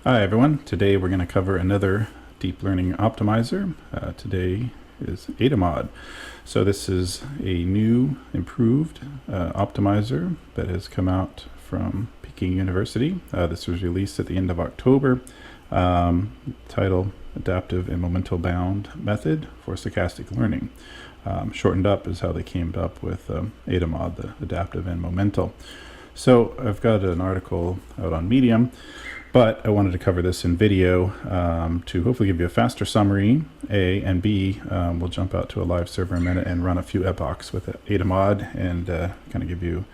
Hi everyone, today we're going to cover another deep learning optimizer. Today is AdaMod. So this is a new improved optimizer that has come out from Peking University. This was released at the end of October. Title Adaptive and Momental Bound Method for Stochastic Learning. Shortened up is how they came up with AdaMod, the adaptive and momental. So I've got an article out on Medium, but I wanted to cover this in video to hopefully give you a faster summary, A, and B, we'll jump out to a live server in a minute and run a few epochs with AdaMod and kind of give you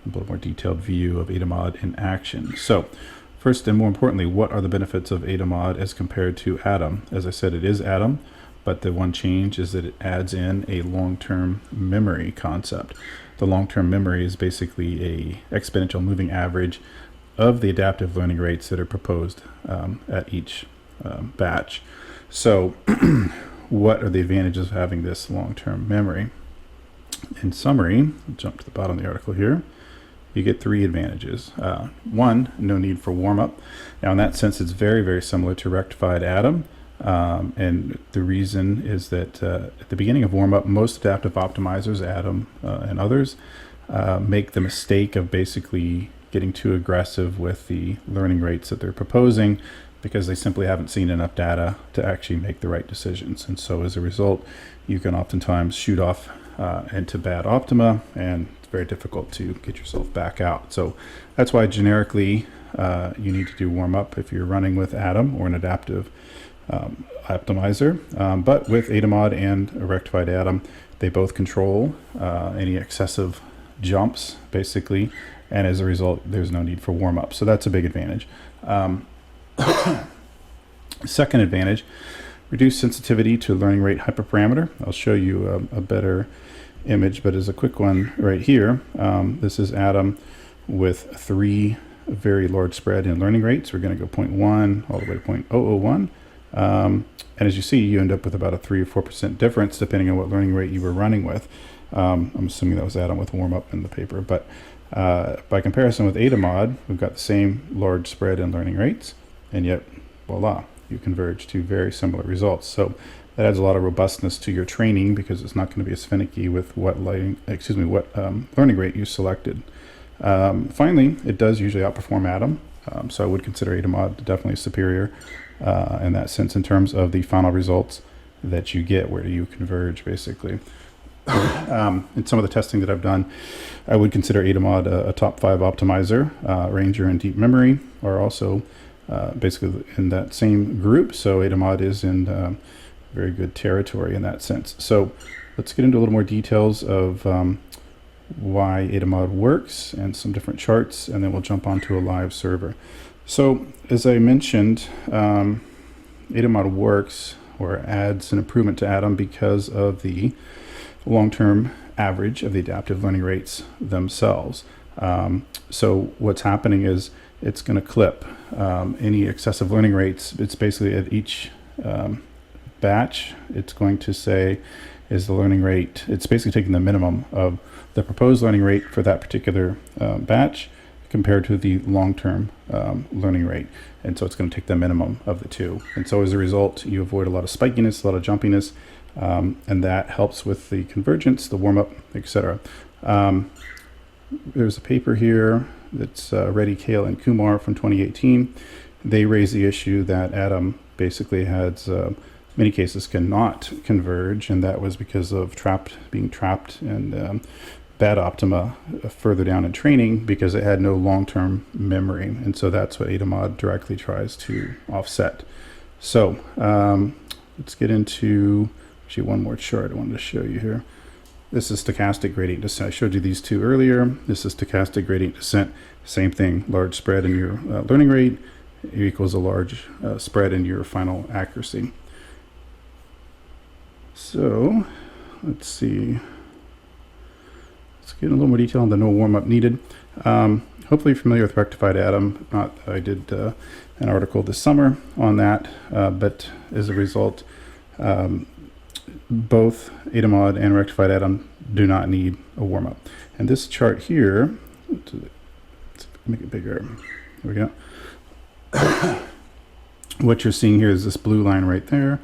a little more detailed view of AdaMod in action. So first and more importantly, what are the benefits of AdaMod as compared to Adam? As I said, it is Adam, but the one change is that it adds in a long-term memory concept. The long-term memory is basically a exponential moving average of the adaptive learning rates that are proposed at each batch. So what are the advantages of having this long-term memory? In summary, I'll jump to the bottom of the article here. You get three advantages. One, no need for warm-up. Now in that sense, it's very, very similar to rectified Adam. And the reason is that at the beginning of warm-up, most adaptive optimizers, Adam and others, make the mistake of basically getting too aggressive with the learning rates that they're proposing because they simply haven't seen enough data to actually make the right decisions. And so as a result, you can oftentimes shoot off into bad optima, and it's very difficult to get yourself back out. So that's why generically you need to do warm-up if you're running with Adam or an adaptive optimizer. But with AdaMod and a rectified Adam, they both control any excessive jumps, basically, and as a result, there's no need for warm-up. So that's a big advantage. Second advantage, reduced sensitivity to learning rate hyperparameter. I'll show you a better image, but as a quick one right here, this is Adam with three very large spread in learning rates. We're going to go 0.1 all the way to 0.001. And as you see, you end up with about a 3 or 4% difference depending on what learning rate you were running with. I'm assuming that was Adam with warm-up in the paper, but by comparison with AdaMod, we've got the same large spread in learning rates, and yet, voila, you converge to very similar results. So that adds a lot of robustness to your training because it's not going to be as finicky with what learning rate you selected. Finally, it does usually outperform Adam, so I would consider AdaMod definitely superior in that sense in terms of the final results that you get. Where do you converge, basically? In some of the testing that I've done, I would consider AdaMod a top 5 optimizer. Ranger and Deep Memory are also basically in that same group, so AdaMod is in very good territory in that sense. So let's get into a little more details of why AdaMod works and some different charts, and then we'll jump onto a live server. So as I mentioned, AdaMod works or adds an improvement to Adam because of the long-term average of the adaptive learning rates themselves. So what's happening is it's going to clip any excessive learning rates. It's basically at each batch, it's going to say is the learning rate, it's basically taking the minimum of the proposed learning rate for that particular batch compared to the long-term learning rate. And so it's going to take the minimum of the two. And so as a result, you avoid a lot of spikiness, a lot of jumpiness, and that helps with the convergence, the warm-up, etc. There's a paper here that's Reddy, Kale, and Kumar from 2018. They raise the issue that Adam basically has many cases cannot converge, and that was because of being trapped and bad optima further down in training because it had no long-term memory. And so that's what AdaMod directly tries to offset. So let's get into actually one more chart I wanted to show you here. This is stochastic gradient descent. I showed you these two earlier. This is stochastic gradient descent. Same thing, large spread in your learning rate equals a large spread in your final accuracy. So let's see. Let's get a little more detail on the no warm-up needed. Hopefully you're familiar with rectified Adam. If not, I did an article this summer on that, but as a result, both AdaMod and rectified Adam do not need a warm-up. And this chart here, let's make it bigger. Here we go. What you're seeing here is this blue line right there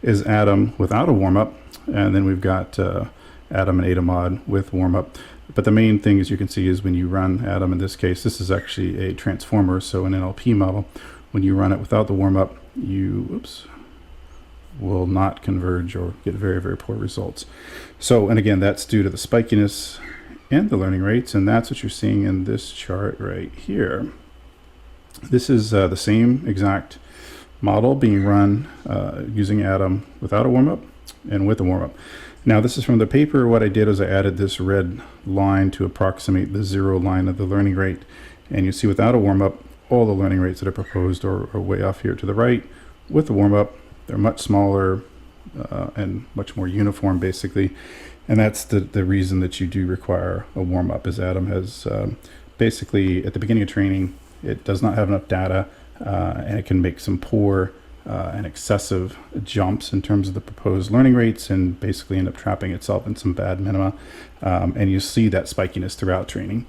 is Adam without a warm-up, and then we've got Adam and AdaMod with warm-up. But the main thing, as you can see, is when you run Adam, in this case, this is actually a transformer, so an NLP model. When you run it without the warm-up, you will not converge or get very, very poor results. So, and again, that's due to the spikiness and the learning rates, and that's what you're seeing in this chart right here. This is the same exact model being run using Adam without a warm-up and with a warm-up. Now, this is from the paper. What I did was I added this red line to approximate the 0 line of the learning rate, and you see without a warm-up, all the learning rates that are proposed are way off here to the right. With the warm-up, they're much smaller and much more uniform, basically. And that's the reason that you do require a warm-up, is Adam has basically, at the beginning of training, it does not have enough data, and it can make some poor and excessive jumps in terms of the proposed learning rates, and basically end up trapping itself in some bad minima. And you see that spikiness throughout training.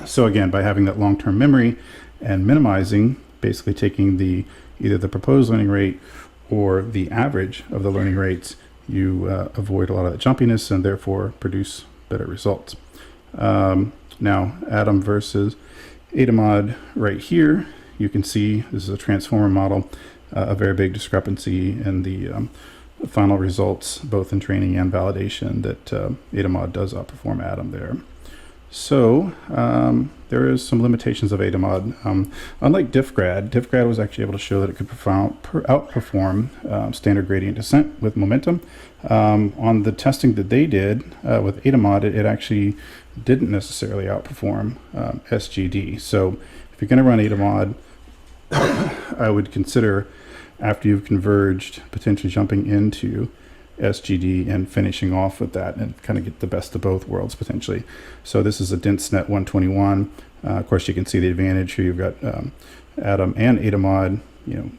So again, by having that long-term memory and minimizing, basically taking either the proposed learning rate or the average of the learning rates, you avoid a lot of the jumpiness and therefore produce better results. Now, Adam versus AdaMod right here, you can see this is a transformer model, a very big discrepancy in the final results, both in training and validation, that AdaMod does outperform Adam there. So there is some limitations of AdaMod. Unlike DiffGrad was actually able to show that it could outperform standard gradient descent with momentum. On the testing that they did with AdaMod, it actually didn't necessarily outperform SGD. So if you're going to run AdaMod, I would consider, after you've converged, potentially jumping into SGD and finishing off with that and kind of get the best of both worlds potentially. So this is a DenseNet 121. Of course, you can see the advantage here. You've got Adam and AdaMod,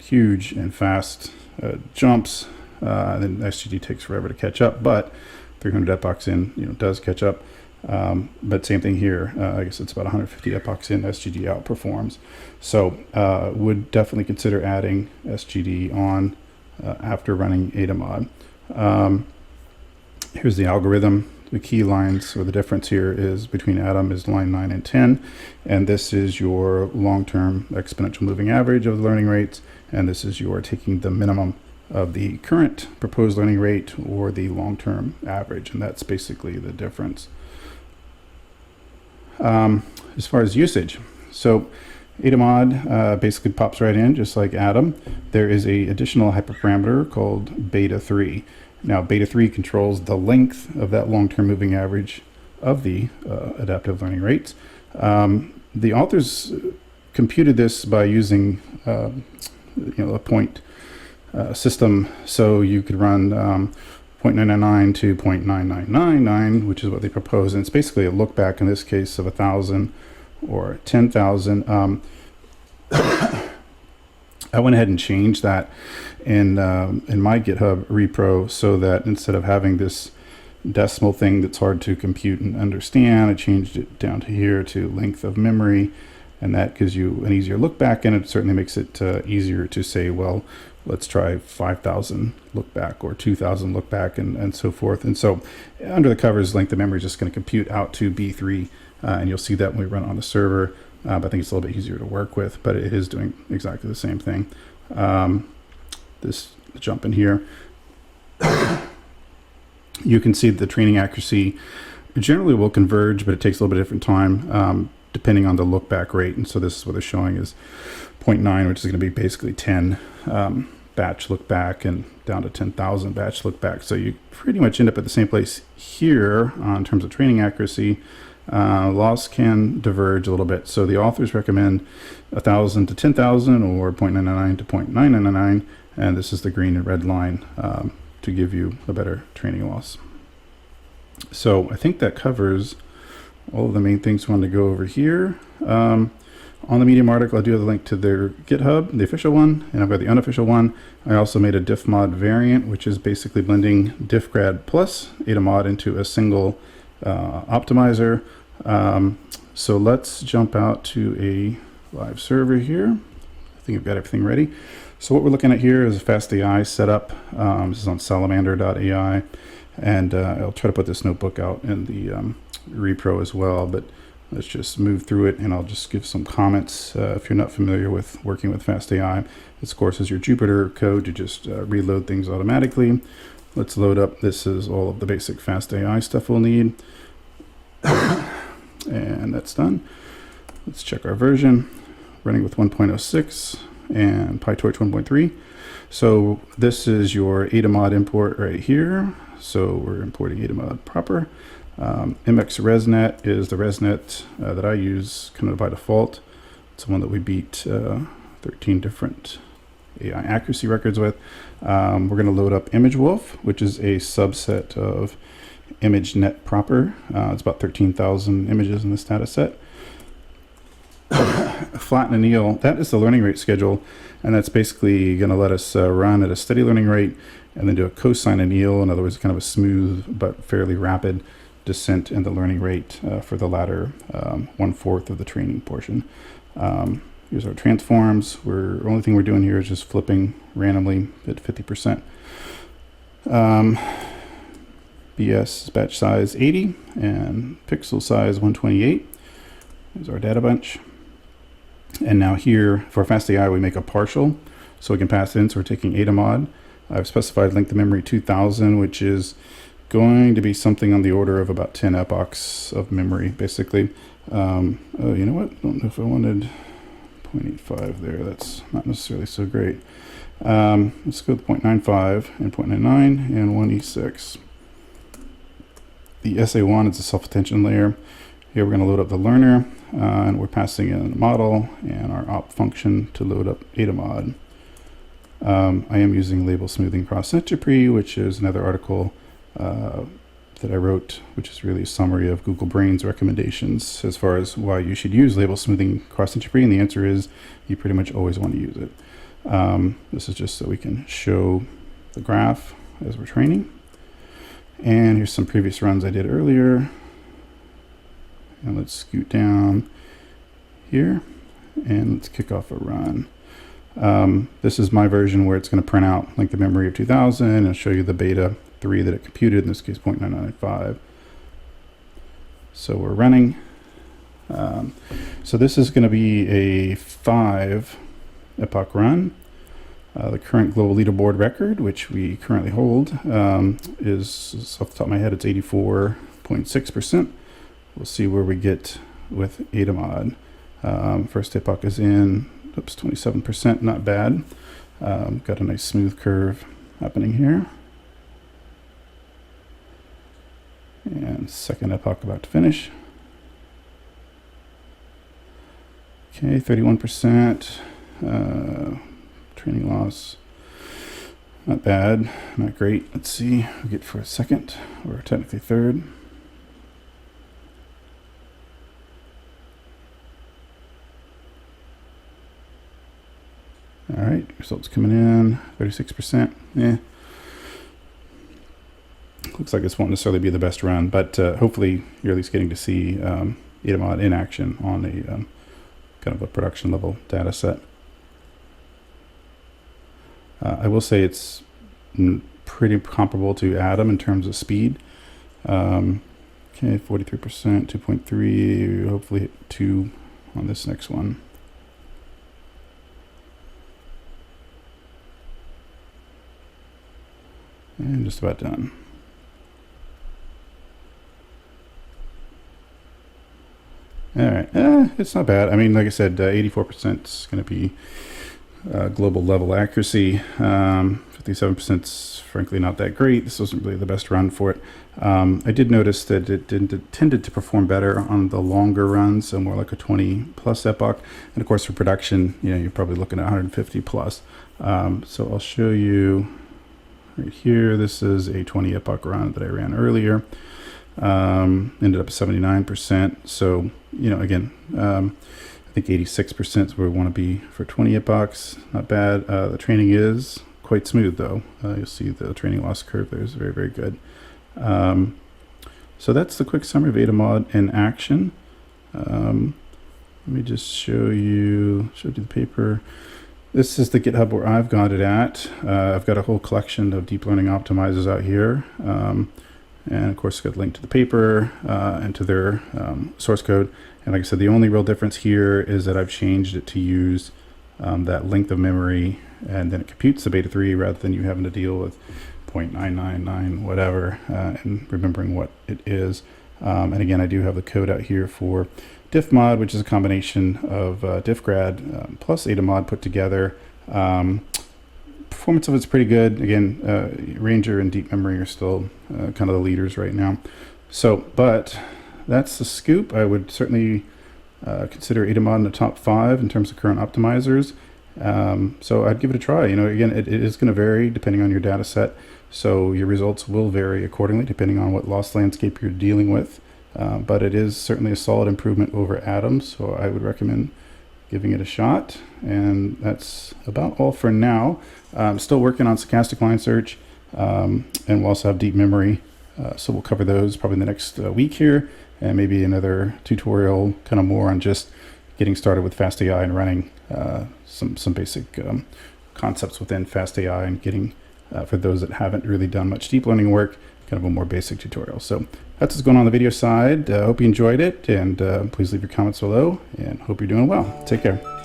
huge and fast jumps. And then SGD takes forever to catch up, but 300 epochs in, does catch up. But same thing here. I guess it's about 150 epochs in, SGD outperforms. So would definitely consider adding SGD on after running AdaMod. Here's the algorithm. The key lines, or the difference here, is between Adam is line 9 and 10, and this is your long-term exponential moving average of the learning rates, and this is your taking the minimum of the current proposed learning rate or the long-term average, and that's basically the difference. As far as usage, so AdaMod basically pops right in just like Adam. There is a additional hyperparameter called beta 3. Now beta 3 controls the length of that long-term moving average of the adaptive learning rates. The authors computed this by using a point system, so you could run 0.999 to 0.9999, which is what they propose, and it's basically a look back in this case of 1,000 or 10,000. I went ahead and changed that in my GitHub repro, so that instead of having this decimal thing that's hard to compute and understand, I changed it down to here to length of memory, and that gives you an easier look back, and it certainly makes it easier to say, well, let's try 5,000 look back or 2,000 look back, and so forth. And so under the covers, length of memory is just going to compute out to B3, and you'll see that when we run it on the server. But I think it's a little bit easier to work with, but it is doing exactly the same thing. This jump in here, you can see the training accuracy generally will converge, but it takes a little bit different time depending on the look back rate. And so this is what they're showing is 0.9, which is going to be basically 10 batch look back, and down to 10,000 batch look back. So you pretty much end up at the same place here in terms of training accuracy. Loss can diverge a little bit. So the authors recommend 1,000 to 10,000 or 0.999 to 0.999, and this is the green and red line to give you a better training loss. So I think that covers all of the main things we wanted to go over here. On the Medium article, I do have the link to their GitHub, the official one, and I've got the unofficial one. I also made a DiffMod variant, which is basically blending DiffGrad plus AdaMod into a single optimizer. So let's jump out to a live server here. I think I've got everything ready. So what we're looking at here is a fast AI setup. This is on salamander.ai, and I'll try to put this notebook out in the repro as well, but let's just move through it and I'll just give some comments. If you're not familiar with working with fast AI, this of course is your Jupyter code to just reload things automatically. Let's load up. This is all of the basic fast AI stuff we'll need. And that's done. Let's check our version. Running with 1.06 and PyTorch 1.3. So this is your AdaMod import right here. So we're importing AdaMod proper. MX ResNet is the ResNet that I use kind of by default. It's the one that we beat 13 different AI accuracy records with. We're going to load up ImageWolf, which is a subset of ImageNet proper. It's about 13,000 images in this data set. Flatten anneal, that is the learning rate schedule, and that's basically going to let us run at a steady learning rate and then do a cosine anneal. In other words, kind of a smooth but fairly rapid descent in the learning rate for the latter 1/4 of the training portion. Here's our transforms. The only thing we're doing here is just flipping randomly at 50%. BS batch size 80 and pixel size 128. There's our data bunch. And now here for FastAI we make a partial, so we can pass it in. So we're taking AdaMod. I've specified length of memory 2000, which is going to be something on the order of about 10 epochs of memory, basically. Oh, you know what? I don't know if I wanted 0.85 there. That's not necessarily so great. Let's go with 0.95 and 0.99 and 1E6. The SA1 is a self-attention layer. Here we're going to load up the learner, and we're passing in a model and our op function to load up AdaMod. I am using label smoothing cross entropy, which is another article that I wrote, which is really a summary of Google Brain's recommendations as far as why you should use label smoothing cross entropy, and the answer is you pretty much always want to use it. This is just so we can show the graph as we're training. And here's some previous runs I did earlier. And let's scoot down here and let's kick off a run. This is my version where it's going to print out like the memory of 2000 and show you the beta 3 that it computed, in this case 0.995. So we're running. So this is going to be a 5 epoch run. The current global leaderboard record, which we currently hold, is off the top of my head, it's 84.6%. We'll see where we get with AdaMod. First epoch is in, oops, 27%, not bad. Got a nice smooth curve happening here. And second epoch about to finish. Okay, 31%. Training loss, not bad, not great. Let's see what we get for a second, or technically third. All right, results coming in, 36%. Yeah, looks like this won't necessarily be the best run, but hopefully you're at least getting to see AdaMod in action on a kind of a production level data set. I will say it's pretty comparable to Adam in terms of speed. Okay, 43%, 2.3, hopefully hit 2 on this next one. And just about done. All right, it's not bad. I mean, like I said, 84% is going to be global level accuracy. 57% is frankly not that great. This wasn't really the best run for it. I did notice that it tended to perform better on the longer runs, so more like a 20+ epoch. And of course, for production, you know, you're probably looking at 150+. So I'll show you right here. This is a 20 epoch run that I ran earlier. Ended up at 79%. So, you know, again, I think 86% is where we want to be for 20 epochs. Not bad. The training is quite smooth, though. You'll see the training loss curve there is very, very good. So that's the quick summary of AdaMod in action. Let me just show you the paper. This is the GitHub where I've got it at. I've got a whole collection of deep learning optimizers out here. And of course, got a link to the paper and to their source code. And like I said, the only real difference here is that I've changed it to use that length of memory, and then it computes the beta 3 rather than you having to deal with 0.999 whatever and remembering what it is. And again, I do have the code out here for DiffMod, which is a combination of DiffGrad plus AdaMod put together. Performance of it's pretty good. Again, Ranger and Deep Memory are still kind of the leaders right now. So, but that's the scoop. I would certainly consider AdaMod in the top 5 in terms of current optimizers. So I'd give it a try. You know, again, it is going to vary depending on your data set. So your results will vary accordingly depending on what loss landscape you're dealing with. But it is certainly a solid improvement over Atom. So I would recommend giving it a shot. And that's about all for now. I'm still working on stochastic line search, and we'll also have deep memory. So we'll cover those probably in the next week here, and maybe another tutorial kind of more on just getting started with FastAI and running some basic concepts within FastAI and getting, for those that haven't really done much deep learning work, kind of a more basic tutorial. So that's what's going on the video side. Hope you enjoyed it, and please leave your comments below, and hope you're doing well. Take care.